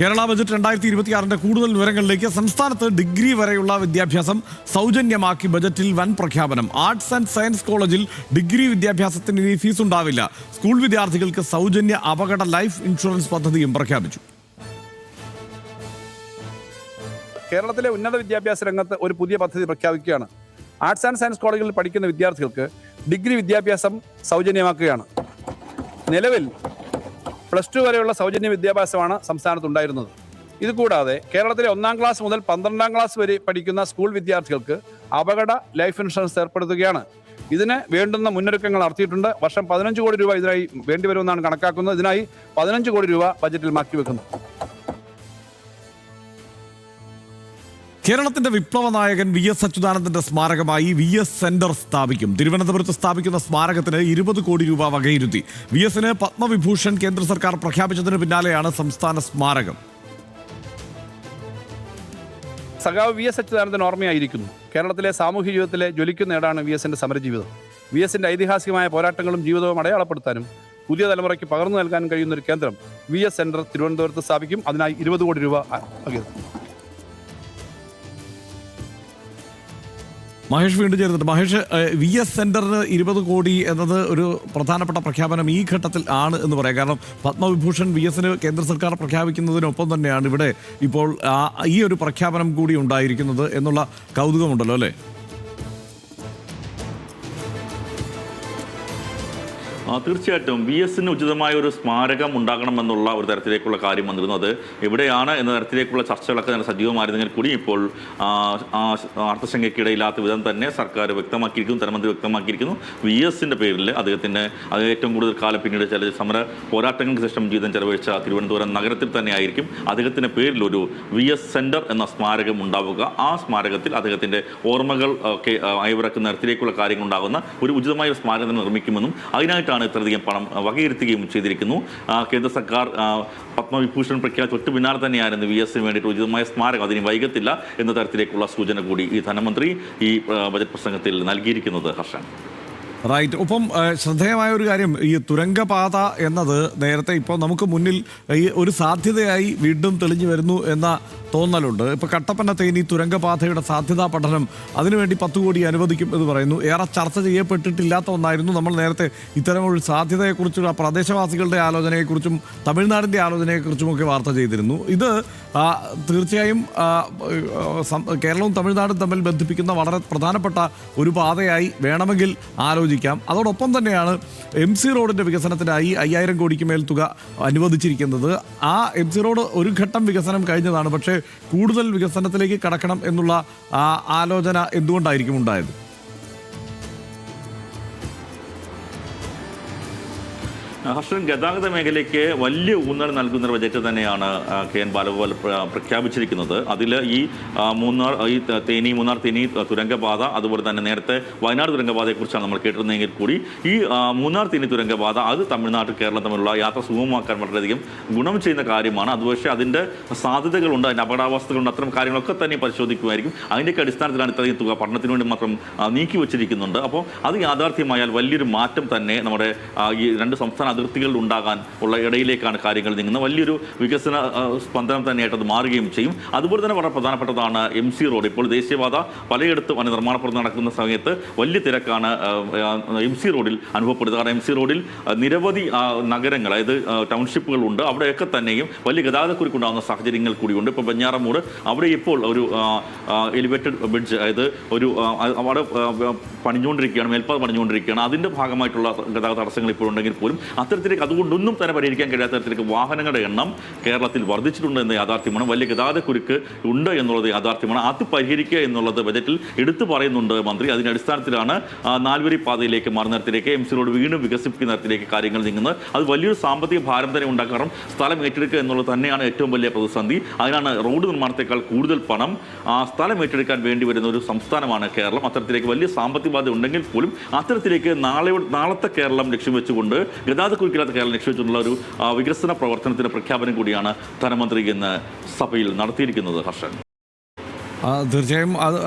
Kerala budget 2026 കൂടുതൽ വിവരങ്ങളിലേക്ക്. സംസ്ഥാനത്ത് degree വരെയുള്ള വിദ്യാഭ്യാസം സൗജന്യമാക്കി ബജറ്റിൽ വൻ പ്രഖ്യാപനം. ആർട്സ് ആൻഡ് സയൻസ് കോളേജിൽ ഡിഗ്രി വിദ്യാഭ്യാസത്തിന് ഇനി ഫീസ് ഉണ്ടാവില്ല. സ്കൂൾ വിദ്യാർത്ഥികൾക്ക് സൗജന്യ അപകട ലൈഫ് ഇൻഷുറൻസ് പദ്ധതിയും പ്രഖ്യാപിച്ചു. കേരളത്തിലെ ഉന്നത വിദ്യാഭ്യാസ രംഗത്ത് ഒരു പുതിയ പദ്ധതി പ്രഖ്യാപിക്കുകയാണ്. ആർട്സ് ആൻഡ് സയൻസ് കോളേജുകളിൽ പഠിക്കുന്ന വിദ്യാർത്ഥികൾക്ക് ഡിഗ്രി വിദ്യാഭ്യാസം സൗജന്യമാക്കുകയാണ്. നിലവിൽ +2 വരെയുള്ള സൗജന്യ വിദ്യാഭ്യാസമാണ് സംസ്ഥാനത്തുണ്ടായിരുന്നത്. ഇതുകൂടാതെ കേരളത്തിലെ 1-ാം ക്ലാസ് മുതൽ 12-ാം ക്ലാസ് വരെ പഠിക്കുന്ന സ്കൂൾ വിദ്യാർത്ഥികൾക്ക് അപകട ലൈഫ് ഇൻഷുറൻസ് ഏർപ്പെടുത്തുകയാണ്. ഇതിന് വേണ്ടുന്ന മുന്നൊരുക്കങ്ങൾ നടത്തിയിട്ടുണ്ട്. വർഷം 15 കോടി രൂപ ഇതിനായി വേണ്ടിവരുമെന്നാണ് കണക്കാക്കുന്നത്. ഇതിനായി 15 കോടി രൂപ ബജറ്റിൽ മാറ്റിവെക്കുന്നു. കേരളത്തിന്റെ വിപ്ലവ നായകൻ VS അച്യുതാനന്ദന്റെ സ്മാരകമായി VS സെന്റർ സ്ഥാപിക്കും. തിരുവനന്തപുരത്ത് സ്ഥാപിക്കുന്ന സ്മാരകത്തിന് 20 കോടി രൂപ വകയിരുത്തി. VSന് പത്മവിഭൂഷൺ കേന്ദ്ര സർക്കാർ പ്രഖ്യാപിച്ചതിന് പിന്നാലെയാണ് സംസ്ഥാന സ്മാരകം. സഖാവ് VS അച്യുതാനന്ദൻ ഓർമ്മയായിരിക്കുന്നു. കേരളത്തിലെ സാമൂഹ്യ ജീവിതത്തിലെ ജ്വലിക്കുന്ന നേടാണ് VSന്റെ സമരജീവിതം. VSന്റെ ഐതിഹാസികമായ പോരാട്ടങ്ങളും ജീവിതവും അടയാളപ്പെടുത്താനും പുതിയ തലമുറയ്ക്ക് പകർന്നു നൽകാൻ കഴിയുന്ന ഒരു കേന്ദ്രം VS സെന്റർ തിരുവനന്തപുരത്ത് സ്ഥാപിക്കും. അതിനായി 20 കോടി രൂപ വകയിരുത്തും. മഹേഷ് വീണ്ടും ചേർന്നിട്ട്. മഹേഷ്, VS സെന്ററിന് 20 കോടി എന്നത് ഒരു പ്രധാനപ്പെട്ട പ്രഖ്യാപനം ഈ ഘട്ടത്തിൽ ആണ് എന്ന് പറയാം. കാരണം പത്മവിഭൂഷൺ VSന് കേന്ദ്ര സർക്കാർ പ്രഖ്യാപിക്കുന്നതിനൊപ്പം തന്നെയാണ് ഇവിടെ ഇപ്പോൾ ഈ ഒരു പ്രഖ്യാപനം കൂടി ഉണ്ടായിരിക്കുന്നത് എന്നുള്ള കൗതുകമുണ്ടല്ലോ അല്ലേ? തീർച്ചയായിട്ടും VSന് ഉചിതമായ ഒരു സ്മാരകം ഉണ്ടാകണമെന്നുള്ള ഒരു തരത്തിലേക്കുള്ള കാര്യം വന്നിരുന്നു. അത് എവിടെയാണ് എന്ന തരത്തിലേക്കുള്ള ചർച്ചകളൊക്കെ നല്ല സജീവമായിരുന്നെങ്കിൽ കൂടി ഇപ്പോൾ അർത്ഥശങ്കയ്ക്കിടയില്ലാത്ത വിധം തന്നെ സർക്കാർ വ്യക്തമാക്കിയിരിക്കുന്നു, ധനമന്ത്രി വ്യക്തമാക്കിയിരിക്കുന്നു. VSന്റെ പേരിൽ അദ്ദേഹത്തിന് അത് ഏറ്റവും കൂടുതൽ കാലം പിന്നീട് ചില സമര പോരാട്ടങ്ങൾക്ക് ശേഷം ജീവിതം ചെലവഴിച്ച തിരുവനന്തപുരം നഗരത്തിൽ തന്നെ ആയിരിക്കും അദ്ദേഹത്തിൻ്റെ പേരിൽ ഒരു VS സെന്റർ എന്ന സ്മാരകം ഉണ്ടാവുക. ആ സ്മാരകത്തിൽ അദ്ദേഹത്തിൻ്റെ ഓർമ്മകൾ ഒക്കെ അയവിറക്കുന്ന തരത്തിലേക്കുള്ള കാര്യങ്ങൾ ഉണ്ടാകുന്ന ഒരു ഉചിതമായ സ്മാരകം നിർമ്മിക്കുമെന്നും അതിനായിട്ടാണ് ഇത്രയധികം പണം വകയിരുത്തുകയും ചെയ്തിരിക്കുന്നു. കേന്ദ്ര സർക്കാർ പത്മവിഭൂഷൺ പ്രഖ്യാപിച്ച തൊട്ട് പിന്നാലെ തന്നെയായിരുന്നു VSന് വേണ്ടിയിട്ട് ഉചിതമായ സ്മാരകം അതിന് വൈകത്തില്ല എന്ന തരത്തിലേക്കുള്ള സൂചന കൂടി ഈ ധനമന്ത്രി ഈ ബജറ്റ് പ്രസംഗത്തിൽ നൽകിയിരിക്കുന്നത്. ഹർഷൻ, റൈറ്റ്. ഒപ്പം ശ്രദ്ധേയമായ ഒരു കാര്യം, ഈ തുരങ്കപാത എന്നത് നേരത്തെ ഇപ്പോൾ നമുക്ക് മുന്നിൽ ഈ ഒരു സാധ്യതയായി വീണ്ടും തെളിഞ്ഞു വരുന്നു എന്ന തോന്നലുണ്ട്. ഇപ്പോൾ കട്ടപ്പന തേനി തുരങ്കപാതയുടെ സാധ്യതാ പഠനം അതിനുവേണ്ടി 10 കോടി അനുവദിക്കും എന്ന് പറയുന്നു. ഏറെ ചർച്ച ചെയ്യപ്പെട്ടിട്ടില്ലാത്ത ഒന്നായിരുന്നു. നമ്മൾ നേരത്തെ ഇത്തരമൊരു സാധ്യതയെക്കുറിച്ചുള്ള പ്രദേശവാസികളുടെ ആലോചനയെക്കുറിച്ചും തമിഴ്നാടിൻ്റെ ആലോചനയെക്കുറിച്ചുമൊക്കെ വാർത്ത ചെയ്തിരുന്നു. ഇത് തീർച്ചയായും കേരളവും തമിഴ്നാടും തമ്മിൽ ബന്ധിപ്പിക്കുന്ന വളരെ പ്രധാനപ്പെട്ട ഒരു പാതയായി വേണമെങ്കിൽ ആലോചിക്കാം. അതോടൊപ്പം തന്നെയാണ് MC റോഡിൻ്റെ വികസനത്തിനായി 5000 കോടിക്ക് മേൽ തുക അനുവദിച്ചിരിക്കുന്നത്. ആ MC റോഡ് ഒരു ഘട്ടം വികസനം കഴിഞ്ഞതാണ്. പക്ഷേ കൂടുതൽ വികസനത്തിലേക്ക് കടക്കണം എന്നുള്ള ആലോചന എന്തുകൊണ്ടായിരിക്കും ഉണ്ടായത്? ഹർഷൻ, ഗതാഗത മേഖലയ്ക്ക് വലിയ ഊന്നൽ നൽകുന്ന ഒരു ബജറ്റ് തന്നെയാണ് KN ബാലഗോപാൽ പ്രഖ്യാപിച്ചിരിക്കുന്നത്. അതിൽ ഈ മൂന്നാർ തേനി തുരങ്കപാത, അതുപോലെ തന്നെ നേരത്തെ വയനാട് തുരങ്കപാതയെക്കുറിച്ചാണ് നമ്മൾ കേട്ടിരുന്നതെങ്കിൽ കൂടി ഈ മൂന്നാർ തേനി തുരങ്കപാത അത് തമിഴ്നാട് കേരളം തമ്മിലുള്ള യാത്ര സുഗമമാക്കാൻ വളരെയധികം ഗുണം ചെയ്യുന്ന കാര്യമാണ്. അത് പക്ഷേ അതിൻ്റെ സാധ്യതകളുണ്ട്, അതിൻ്റെ അപകടാവസ്ഥകളുണ്ട്, അത്തരം കാര്യങ്ങളൊക്കെ തന്നെ പരിശോധിക്കുമായിരിക്കും. അതിൻ്റെയൊക്കെ അടിസ്ഥാനത്തിലാണ് ഇത്രയും തുക പഠനത്തിന് വേണ്ടി മാത്രം നീക്കി വച്ചിരിക്കുന്നുണ്ട്. അപ്പോൾ അത് യാഥാർത്ഥ്യമായാൽ വലിയൊരു മാറ്റം തന്നെ നമ്മുടെ ഈ രണ്ട് സംസ്ഥാന അതിർത്തികളിൽ ഉണ്ടാകാൻ ഉള്ള ഇടയിലേക്കാണ് കാര്യങ്ങൾ നീങ്ങുന്നത്. വലിയൊരു വികസന സ്പന്ദനം തന്നെയായിട്ട് അത് മാറുകയും ചെയ്യും. അതുപോലെ തന്നെ വളരെ പ്രധാനപ്പെട്ടതാണ് MC റോഡ്. ഇപ്പോൾ ദേശീയപാത പലയിടത്തും അതിന് നിർമ്മാണ പ്രവർത്തനം നടക്കുന്ന സമയത്ത് വലിയ തിരക്കാണ് MC റോഡിൽ അനുഭവപ്പെടുന്നത്. കാരണം MC റോഡിൽ നിരവധി നഗരങ്ങൾ, അതായത് ടൗൺഷിപ്പുകളുണ്ട്. അവിടെയൊക്കെ തന്നെയും വലിയ ഗതാഗതക്കുരുക്കുണ്ടാകുന്ന സാഹചര്യങ്ങൾ കൂടിയുണ്ട്. ഇപ്പോൾ ബഞ്ഞാറമൂട് അവിടെ ഇപ്പോൾ ഒരു എലിവേറ്റഡ് ബ്രിഡ്ജ്, അതായത് ഒരു അവിടെ പണിഞ്ഞുകൊണ്ടിരിക്കുകയാണ്, മേൽപ്പാത പണിഞ്ഞുകൊണ്ടിരിക്കുകയാണ്. അതിൻ്റെ ഭാഗമായിട്ടുള്ള ഗതാഗത തടസ്സങ്ങൾ ഇപ്പോൾ ഉണ്ടെങ്കിൽ പോലും അത്തരത്തിലേക്ക് അതുകൊണ്ടൊന്നും തന്നെ പരിഹരിക്കാൻ കഴിയാത്ത തരത്തിലേക്ക് വാഹനങ്ങളുടെ എണ്ണം കേരളത്തിൽ വർദ്ധിച്ചിട്ടുണ്ട് എന്ന യാഥാർത്ഥ്യമാണ്. വലിയ ഗതാഗതക്കുരുക്ക് ഉണ്ട് എന്നുള്ളത് യാഥാർത്ഥ്യമാണ്. അത് പരിഹരിക്കുക എന്നുള്ളത് ബജറ്റിൽ എടുത്തു പറയുന്നുണ്ട് മന്ത്രി. അതിൻ്റെ അടിസ്ഥാനത്തിലാണ് 4 വരി പാതയിലേക്ക് മാറുന്ന തരത്തിലേക്ക് MC റോഡ് വീണ്ടും വികസിപ്പിക്കുന്ന തരത്തിലേക്ക് കാര്യങ്ങൾ നീങ്ങുന്നത്. അത് വലിയൊരു സാമ്പത്തിക ഭാരം തന്നെ ഉണ്ടാക്കും. കാരണം സ്ഥലം ഏറ്റെടുക്കുക എന്നുള്ളത് തന്നെയാണ് ഏറ്റവും വലിയ പ്രതിസന്ധി. അതിനാണ് റോഡ് നിർമ്മാണത്തെക്കാൾ കൂടുതൽ പണം സ്ഥലം ഏറ്റെടുക്കാൻ വേണ്ടി വരുന്ന ഒരു സംസ്ഥാനമാണ് കേരളം. അത്തരത്തിലേക്ക് വലിയ സാമ്പത്തിക ബാധ്യത ഉണ്ടെങ്കിൽ പോലും അത്തരത്തിലേക്ക് നാളത്തെ കേരളം ലക്ഷ്യം വെച്ചുകൊണ്ട് ഗതാഗതക്കുരുക്കില്ലാത്ത കേരളം ലക്ഷ്യം വെച്ചുള്ള ഒരു വികസന പ്രവർത്തനത്തിൻ്റെ പ്രഖ്യാപനം കൂടിയാണ് ധനമന്ത്രി ഇന്ന് സഭയിൽ നടത്തിയിരിക്കുന്നത്. ഹർഷൻ. തീർച്ചയായും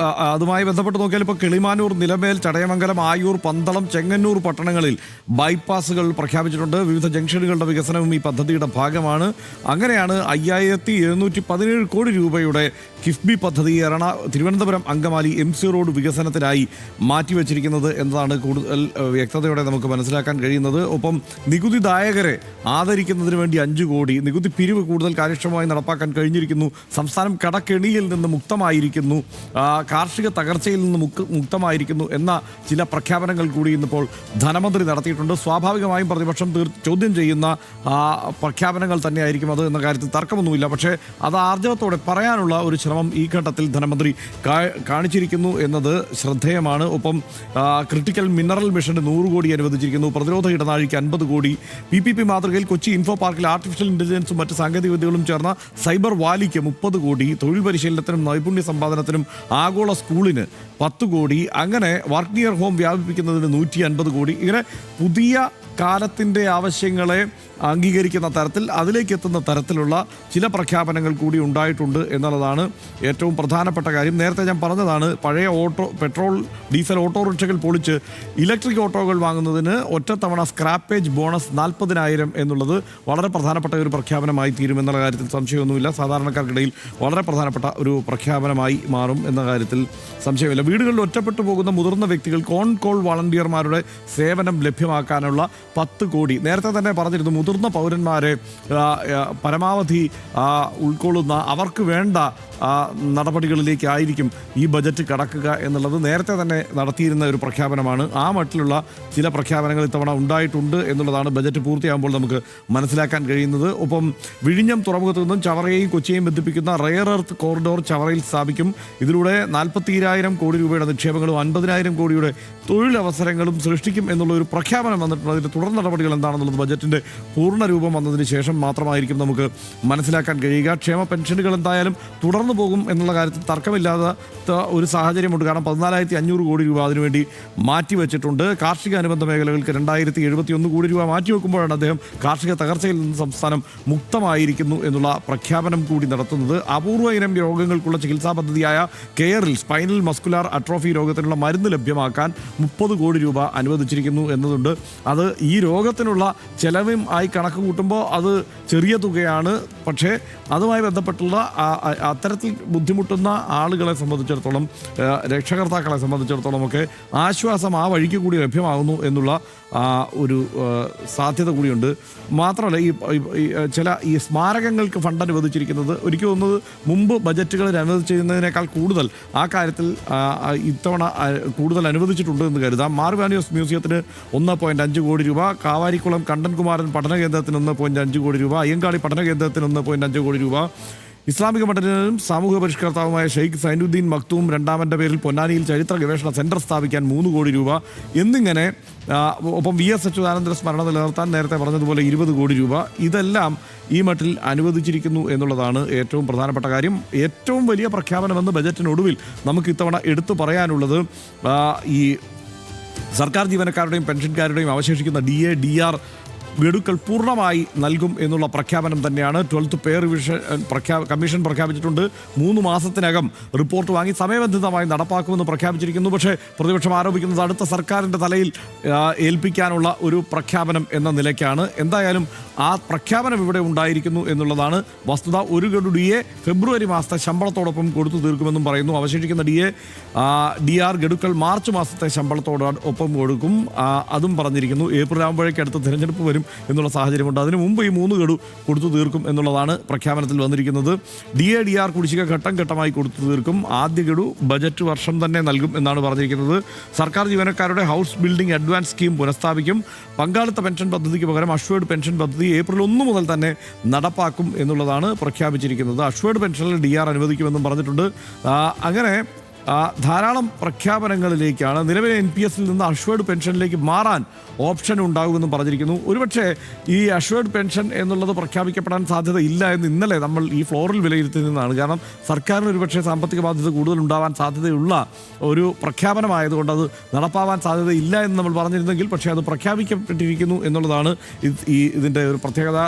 അതുമായി ബന്ധപ്പെട്ട് നോക്കിയാൽ ഇപ്പോൾ കിളിമാനൂർ, നിലമേൽ, ചടയമംഗലം, ആയൂർ, പന്തളം, ചെങ്ങന്നൂർ പട്ടണങ്ങളിൽ ബൈപ്പാസുകൾ പ്രഖ്യാപിച്ചിട്ടുണ്ട്. വിവിധ ജംഗ്ഷനുകളുടെ വികസനവും ഈ പദ്ധതിയുടെ ഭാഗമാണ്. അങ്ങനെയാണ് 5717 കോടി രൂപയുടെ കിഫ്ബി പദ്ധതി തിരുവനന്തപുരം അങ്കമാലി MC റോഡ് വികസനത്തിനായി മാറ്റിവെച്ചിരിക്കുന്നത് എന്നതാണ് കൂടുതൽ വ്യക്തതയോടെ നമുക്ക് മനസ്സിലാക്കാൻ കഴിയുന്നത്. ഒപ്പം നികുതിദായകരെ ആദരിക്കുന്നതിന് വേണ്ടി 5 കോടി, നികുതി പിരിവ് കൂടുതൽ കാര്യക്ഷമമായി നടപ്പാക്കാൻ കഴിഞ്ഞിരിക്കുന്നു, സംസ്ഥാനം കടക്കെണിയിൽ നിന്ന് മുക്തമായിരിക്കുന്നു, കാർഷിക തകർച്ചയിൽ നിന്ന് മുക്തമായിരിക്കുന്നു എന്ന ചില പ്രഖ്യാപനങ്ങൾ കൂടി ഇന്നിപ്പോൾ ധനമന്ത്രി നടത്തിയിട്ടുണ്ട്. സ്വാഭാവികമായും പ്രതിപക്ഷം ചോദ്യം ചെയ്യുന്ന പ്രഖ്യാപനങ്ങൾ തന്നെയായിരിക്കും അത് എന്ന കാര്യത്തിൽ തർക്കമൊന്നുമില്ല. പക്ഷേ അത് ആർജവത്തോടെ പറയാനുള്ള ഒരു ശ്രമം ഈ ഘട്ടത്തിൽ ധനമന്ത്രി കാണിച്ചിരിക്കുന്നു എന്നത് ശ്രദ്ധേയമാണ്. ഒപ്പം ക്രിട്ടിക്കൽ മിനറൽ മിഷന് 100 കോടി അനുവദിച്ചിരിക്കുന്നു, പ്രതിരോധ ഇടനാഴിക്ക് 50 കോടി, PPP മാതൃകയിൽ കൊച്ചി ഇൻഫോ പാർക്കിൽ ആർട്ടിഫിഷ്യൽ ഇന്റലിജൻസും മറ്റ് സാങ്കേതിക വിദ്യകളും ചേർന്ന സൈബർ വാലിക്ക് 30 കോടി, തൊഴിൽ പരിശീലനത്തിനും നൈപുണ്യ സമ്പാദനത്തിനും ആഗോള സ്കൂളിന് 10 കോടി, അങ്ങനെ വർക്ക് നിയർ ഹോം വ്യാപിപ്പിക്കുന്നതിന് 150 കോടി. ഇങ്ങനെ പുതിയ കാലത്തിൻ്റെ ആവശ്യങ്ങളെ അംഗീകരിക്കുന്ന തരത്തിൽ അതിലേക്ക് എത്തുന്ന തരത്തിലുള്ള ചില പ്രഖ്യാപനങ്ങൾ കൂടി ഉണ്ടായിട്ടുണ്ട് എന്നുള്ളതാണ് ഏറ്റവും പ്രധാനപ്പെട്ട കാര്യം. നേരത്തെ ഞാൻ പറഞ്ഞതാണ്, പഴയ പെട്രോൾ ഡീസൽ ഓട്ടോറിക്ഷകൾ പൊളിച്ച് ഇലക്ട്രിക് ഓട്ടോകൾ വാങ്ങുന്നതിന് ഒറ്റത്തവണ സ്ക്രാപ്പേജ് ബോണസ് 40,000 എന്നുള്ളത് വളരെ പ്രധാനപ്പെട്ട ഒരു പ്രഖ്യാപനമായി തീരുമെന്നുള്ള കാര്യത്തിൽ സംശയമൊന്നുമില്ല. സാധാരണക്കാർക്കിടയിൽ വളരെ പ്രധാനപ്പെട്ട ഒരു പ്രഖ്യാപനമായി മാറും എന്ന കാര്യത്തിൽ സംശയമില്ല. വീടുകളിൽ ഒറ്റപ്പെട്ടു പോകുന്ന മുതിർന്ന വ്യക്തികൾക്ക് ഓൺ കോൾ വളണ്ടിയർമാരുടെ സേവനം ലഭ്യമാക്കാനുള്ള 10 കോടി. നേരത്തെ തന്നെ പറഞ്ഞിരുന്നു, മുതിർന്ന പൗരന്മാരെ പരമാവധി ഉൾക്കൊള്ളുന്ന അവർക്ക് വേണ്ട നടപടികളിലേക്കായിരിക്കും ഈ ബജറ്റ് കടക്കുക എന്നുള്ളത് നേരത്തെ തന്നെ നടത്തിയിരുന്ന ഒരു പ്രഖ്യാപനമാണ്. ആ മട്ടിലുള്ള ചില പ്രഖ്യാപനങ്ങൾ ഇത്തവണ ഉണ്ടായിട്ടുണ്ട് എന്നുള്ളതാണ് ബജറ്റ് പൂർത്തിയാകുമ്പോൾ നമുക്ക് മനസ്സിലാക്കാൻ കഴിയുന്നത്. ഒപ്പം വിഴിഞ്ഞം തുറമുഖത്തു നിന്നും ചവറയെയും കൊച്ചിയെയും ബന്ധിപ്പിക്കുന്ന റെയർ എർത്ത് കോറിഡോർ ചവറയിൽ സ്ഥാപിക്കും. ഇതിലൂടെ 42,000 കോടി രൂപയുടെ നിക്ഷേപങ്ങളും 50,000 കോടിയുടെ തൊഴിലവസരങ്ങളും സൃഷ്ടിക്കും എന്നുള്ള ഒരു പ്രഖ്യാപനം വന്നിട്ടുണ്ട്. അതിൻ്റെ തുടർ നടപടികൾ എന്താണെന്നുള്ളത് ബജറ്റിൻ്റെ പൂർണ്ണ രൂപം വന്നതിന് ശേഷം മാത്രമായിരിക്കും നമുക്ക് മനസ്സിലാക്കാൻ കഴിയുക. ക്ഷേമ പെൻഷനുകൾ എന്തായാലും തുടർന്നു പോകും എന്നുള്ള കാര്യത്തിൽ തർക്കമില്ലാത്ത ഒരു സാഹചര്യമുണ്ട്. കാരണം 14,500 കോടി രൂപ അതിനുവേണ്ടി മാറ്റിവെച്ചിട്ടുണ്ട്. കാർഷിക അനുബന്ധ മേഖലകൾക്ക് 2,071 കോടി രൂപ മാറ്റിവെക്കുമ്പോഴാണ് അദ്ദേഹം കാർഷിക തകർച്ചയിൽ നിന്ന് സംസ്ഥാനം മുക്തമായിരിക്കുന്നു എന്നുള്ള പ്രഖ്യാപനം കൂടി നടത്തുന്നത്. അപൂർവ ഇനം രോഗങ്ങൾക്കുള്ള ചികിത്സാ പദ്ധതിയായ കെയറിൽ സ്പൈനൽ മസ്കുലാർ അട്രോഫി രോഗത്തിനുള്ള മരുന്ന് ലഭ്യമാക്കാൻ 30 കോടി രൂപ അനുവദിച്ചിരിക്കുന്നു എന്നതുണ്ട്. അത് ഈ രോഗത്തിനുള്ള ചെലവും ആയി കണക്ക് കൂട്ടുമ്പോൾ അത് ചെറിയ തുകയാണ്. പക്ഷേ അതുമായി ബന്ധപ്പെട്ടുള്ള അത്തരത്തിൽ ബുദ്ധിമുട്ടുന്ന ആളുകളെ സംബന്ധിച്ചിടത്തോളം, രക്ഷകർത്താക്കളെ സംബന്ധിച്ചിടത്തോളം ഒക്കെ ആശ്വാസം ആ വഴിക്ക് കൂടി ലഭ്യമാകുന്നു എന്നുള്ള ഒരു സാധ്യത കൂടിയുണ്ട്. മാത്രമല്ല ഈ സ്മാരകങ്ങൾക്ക് ഫണ്ട് അനുവദിച്ചിരിക്കുന്നത് എനിക്ക് തോന്നുന്നത് മുമ്പ് ബജറ്റുകളിൽ അനുവദിച്ചിരുന്നതിനേക്കാൾ കൂടുതൽ ആ കാര്യത്തിൽ ഇത്തവണ കൂടുതൽ അനുവദിച്ചിട്ടുണ്ട് എന്ന് കരുതാം. മാർവാനിയോസ് മ്യൂസിയത്തിന് 1.5 കോടി രൂപ, കാവാരിക്കുളം കണ്ടൻകുമാരൻ പഠന കേന്ദ്രത്തിന് 1.5 കോടി രൂപ, അയ്യങ്കാളി പഠന കേന്ദ്രത്തിന് 1.5 കോടി രൂപ, ഇസ്ലാമിക മഠനും സാമൂഹ്യ പരിഷ്കർത്താവുമായ ഷെയ്ഖ് സൈനുദ്ദീൻ മക്തൂം രണ്ടാമൻ്റെ പേരിൽ പൊന്നാനിയിൽ ചരിത്ര ഗവേഷണ സെൻറ്റർ സ്ഥാപിക്കാൻ 3 കോടി രൂപ എന്നിങ്ങനെ, ഒപ്പം VS അച്യുതാനന്ദ സ്മരണ നിലനിർത്താൻ നേരത്തെ പറഞ്ഞതുപോലെ 20 കോടി രൂപ, ഇതെല്ലാം ഈ മട്ടിൽ അനുവദിച്ചിരിക്കുന്നു എന്നുള്ളതാണ് ഏറ്റവും പ്രധാനപ്പെട്ട കാര്യം. ഏറ്റവും വലിയ പ്രഖ്യാപനമെന്ന് ബജറ്റിനൊടുവിൽ നമുക്ക് ഇത്തവണ എടുത്തു പറയാനുള്ളത് ഈ സർക്കാർ ജീവനക്കാരുടെയും പെൻഷൻകാരുടെയും അവശേഷിക്കുന്ന DA DR ഗഡുക്കൾ പൂർണ്ണമായി നൽകും എന്നുള്ള പ്രഖ്യാപനം തന്നെയാണ്. 12th പേ റിവിഷൻ കമ്മീഷൻ പ്രഖ്യാപിച്ചിട്ടുണ്ട്. 3 മാസത്തിനകം റിപ്പോർട്ട് വാങ്ങി സമയബന്ധിതമായി നടപ്പാക്കുമെന്ന് പ്രഖ്യാപിച്ചിരിക്കുന്നു. പക്ഷേ പ്രതിപക്ഷം ആരോപിക്കുന്നത് അടുത്ത സർക്കാരിൻ്റെ തലയിൽ ഏൽപ്പിക്കാനുള്ള ഒരു പ്രഖ്യാപനം എന്ന നിലയ്ക്കാണ്. എന്തായാലും ആ പ്രഖ്യാപനം ഇവിടെ ഉണ്ടായിരിക്കുന്നു എന്നുള്ളതാണ് വസ്തുത. 1 ഗഡു DA ഫെബ്രുവരി മാസത്തെ ശമ്പളത്തോടൊപ്പം കൊടുത്തു തീർക്കുമെന്നും പറയുന്നു. അവശേഷിക്കുന്ന DR ഗഡുക്കൾ മാർച്ച് മാസത്തെ ശമ്പളത്തോടൊപ്പം കൊടുക്കും, അതും പറഞ്ഞിരിക്കുന്നു. ഏപ്രിൽ ആകുമ്പോഴേക്ക് അടുത്ത തിരഞ്ഞെടുപ്പ് വരും എന്നുള്ള സാഹചര്യമുണ്ട്. അതിനു മുമ്പ് ഈ 3 ഗഡു കൊടുത്തു തീർക്കും എന്നുള്ളതാണ് പ്രഖ്യാപനത്തിൽ വന്നിരിക്കുന്നത്. DA DR കുടിശ്ശിക ഘട്ടം ഘട്ടമായി കൊടുത്തു തീർക്കും. ആദ്യ ഗഡു ബജറ്റ് വർഷം തന്നെ നൽകും എന്നാണ് പറഞ്ഞിരിക്കുന്നത്. സർക്കാർ ജീവനക്കാരുടെ ഹൗസ് ബിൽഡിംഗ് അഡ്വാൻസ് സ്കീം പുനഃസ്ഥാപിക്കും. പങ്കാളിത്ത പെൻഷൻ പദ്ധതിക്ക് പകരം അഷ്വേർഡ് പെൻഷൻ പദ്ധതി ഏപ്രിൽ 1 മുതൽ തന്നെ നടപ്പാക്കും എന്നുള്ളതാണ് പ്രഖ്യാപിച്ചിരിക്കുന്നത്. അഷ്വേർഡ് പെൻഷനിൽ DR അനുവദിക്കുമെന്നും പറഞ്ഞിട്ടുണ്ട്. അങ്ങനെ ധാരാളം പ്രഖ്യാപനങ്ങളിലേക്കാണ്. നിലവിലെ NPS-ൽ നിന്ന് അഷ്വേർഡ് പെൻഷനിലേക്ക് മാറാൻ ഓപ്ഷൻ ഉണ്ടാകുമെന്നും പറഞ്ഞിരിക്കുന്നു. ഒരുപക്ഷെ ഈ അഷ്വേർഡ് പെൻഷൻ എന്നുള്ളത് പ്രഖ്യാപിക്കപ്പെടാൻ സാധ്യത ഇല്ല എന്ന് ഇന്നലെ നമ്മൾ ഈ ഫ്ലോറിൽ വിലയിരുത്തുന്നതാണ്. കാരണം സർക്കാരിന് ഒരുപക്ഷെ സാമ്പത്തിക ബാധ്യത കൂടുതൽ ഉണ്ടാവാൻ സാധ്യതയുള്ള ഒരു പ്രഖ്യാപനമായതുകൊണ്ട് അത് നടപ്പാവാൻ സാധ്യതയില്ല എന്ന് നമ്മൾ പറഞ്ഞിരുന്നെങ്കിൽ, പക്ഷേ അത് പ്രഖ്യാപിക്കപ്പെട്ടിരിക്കുന്നു എന്നുള്ളതാണ് ഇതിൻ്റെ ഒരു പ്രത്യേകത.